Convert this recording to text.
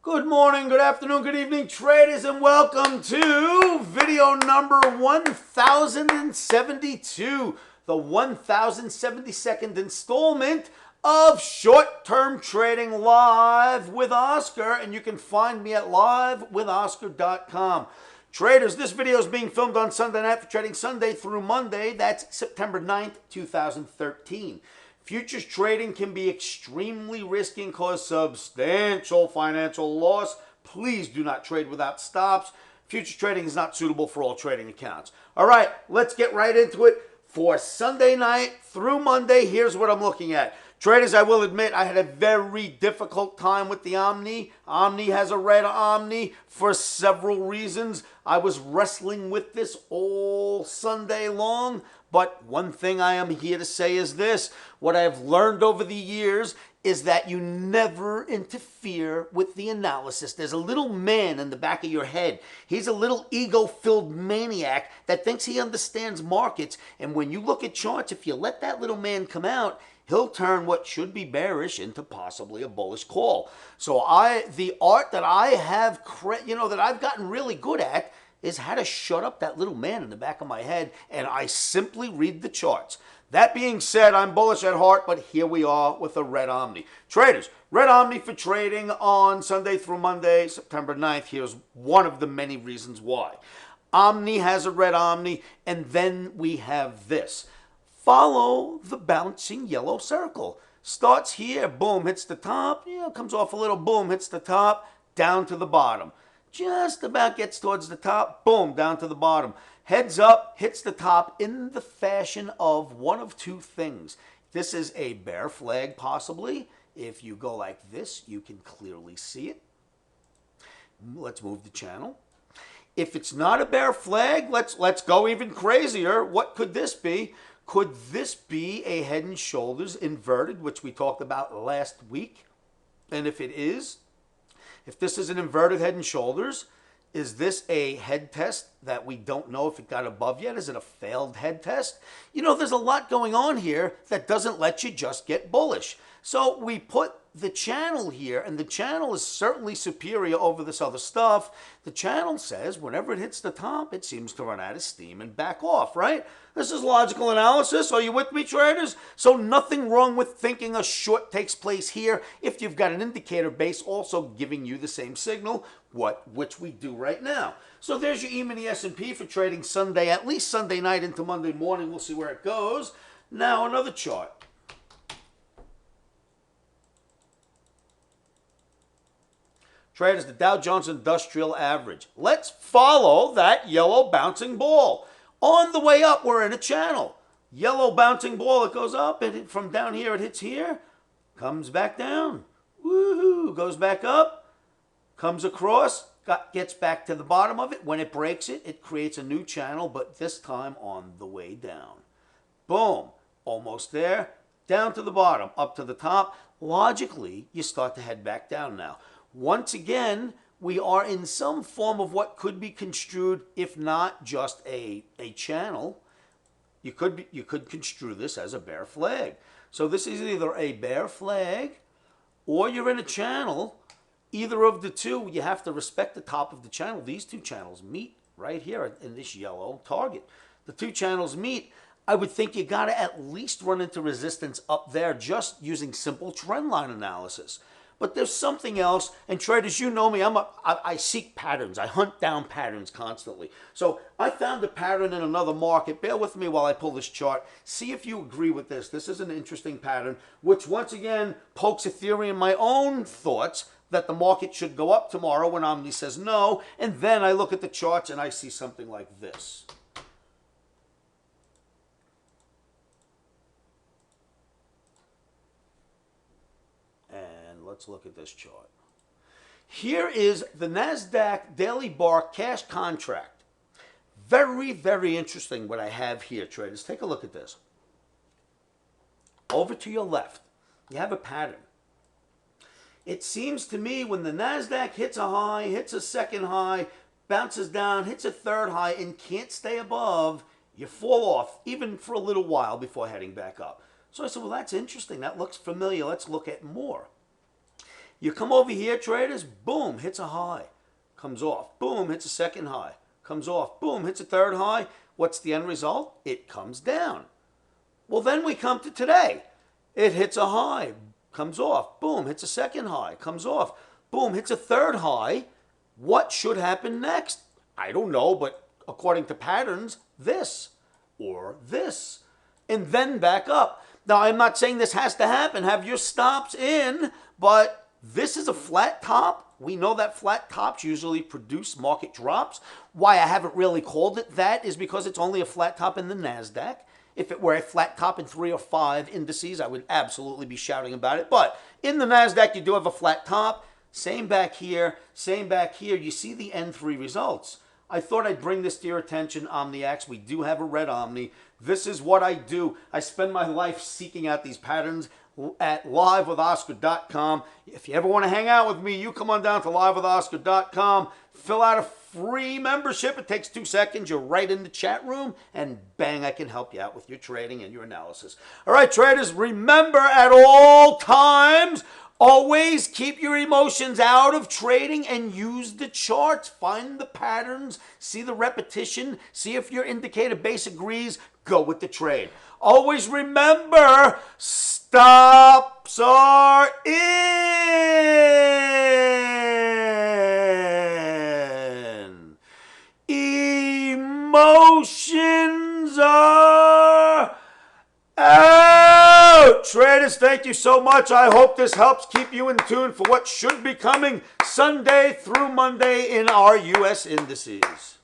Good morning, good afternoon, good evening, traders, and welcome to video number 1072, the 1072nd installment of Short-Term Trading Live with Oscar, and you can find me at livewithoscar.com. Traders, this video is being filmed on Sunday night for trading Sunday through Monday. That's September 9th, 2013. Futures trading can be extremely risky and cause substantial financial loss. Please do not trade without stops. Futures trading is not suitable for all trading accounts. All right, let's get right into it. For Sunday night through Monday, here's what I'm looking at. Traders, I will admit, I had a very difficult time with the OMNI. OMNI has a red OMNI for several reasons. I was wrestling with this all Sunday long. But one thing I am here to say is this. What I have learned over the years is that you never interfere with the analysis. There's a little man in the back of your head. He's a little ego-filled maniac that thinks he understands markets. And when you look at charts, if you let that little man come out, he'll turn what should be bearish into possibly a bullish call. So the art that I have, that I've gotten really good at is how to shut up that little man in the back of my head, and I simply read the charts. That being said, I'm bullish at heart, but here we are with a red OMNI. Traders, red OMNI for trading on Sunday through Monday, September 9th. Here's one of the many reasons why. OMNI has a red OMNI, and then we have this. Follow the bouncing yellow circle. Starts here, boom, hits the top, comes off a little, boom, hits the top, down to the bottom. Just about gets towards the top, boom, down to the bottom. Heads up, hits the top in the fashion of one of two things. This is a bear flag, possibly. If you go like this, you can clearly see it. Let's move the channel. If it's not a bear flag, let's go even crazier. What could this be? Could this be a head and shoulders inverted, which we talked about last week? And if it is, if this is an inverted head and shoulders, is this a head test that we don't know if it got above yet? Is it a failed head test? There's a lot going on here that doesn't let you just get bullish. So we put the channel here, and the channel is certainly superior over this other stuff. The channel says whenever it hits the top, it seems to run out of steam and back off, right? This is logical analysis. Are you with me, traders? So nothing wrong with thinking a short takes place here if you've got an indicator base also giving you the same signal, which we do right now. So there's your Emini S&P for trading Sunday, at least Sunday night into Monday morning. We'll see where it goes. Now another chart. Traders, the Dow Jones Industrial Average. Let's follow that yellow bouncing ball. On the way up, we're in a channel. Yellow bouncing ball, it goes up, and from down here, it hits here, comes back down. Woohoo, goes back up, comes across, gets back to the bottom of it. When it breaks it, it creates a new channel, but this time on the way down. Boom, almost there, down to the bottom, up to the top. Logically, you start to head back down now. Once again, we are in some form of what could be construed, if not just a channel. You could construe this as a bear flag. So this is either a bear flag or you're in a channel. Either of the two, you have to respect the top of the channel. These two channels meet right here in this yellow target. The two channels meet. I would think you got to at least run into resistance up there just using simple trend line analysis. But there's something else, and traders, you know me, I seek patterns. I hunt down patterns constantly. So I found a pattern in another market. Bear with me while I pull this chart. See if you agree with this. This is an interesting pattern, which once again pokes a theory in my own thoughts that the market should go up tomorrow when OMNI says no. And then I look at the charts and I see something like this. Let's look at this chart. Here is the NASDAQ daily bar cash contract. Very, very interesting what I have here, traders. Take a look at this. Over to your left, you have a pattern. It seems to me when the NASDAQ hits a high, hits a second high, bounces down, hits a third high, and can't stay above, you fall off, even for a little while before heading back up. So I said, well, that's interesting. That looks familiar. Let's look at more. You come over here, traders, boom, hits a high, comes off. Boom, hits a second high, comes off. Boom, hits a third high. What's the end result? It comes down. Well, then we come to today. It hits a high, comes off. Boom, hits a second high, comes off. Boom, hits a third high. What should happen next? I don't know, but according to patterns, this or this. And then back up. Now, I'm not saying this has to happen. Have your stops in, but this is a flat top. We know that flat tops usually produce market drops. Why I haven't really called it that is because it's only a flat top in the NASDAQ. If it were a flat top in 3 or 5 indices, I would absolutely be shouting about it. But in the NASDAQ, you do have a flat top. Same back here, same back here. You see the N3 results. I thought I'd bring this to your attention, OMNIacs. We do have a red Omni. This is what I do. I spend my life seeking out these patterns at livewithoscar.com. If you ever want to hang out with me, you come on down to livewithoscar.com. Fill out a free membership. It takes 2 seconds. You're right in the chat room, and bang, I can help you out with your trading and your analysis. All right, traders, remember at all times, always keep your emotions out of trading and use the charts. Find the patterns, see the repetition, see if your indicator base agrees, go with the trade. Always remember, stops are in. Emotions are out. Traders, thank you so much. I hope this helps keep you in tune for what should be coming Sunday through Monday in our U.S. indices.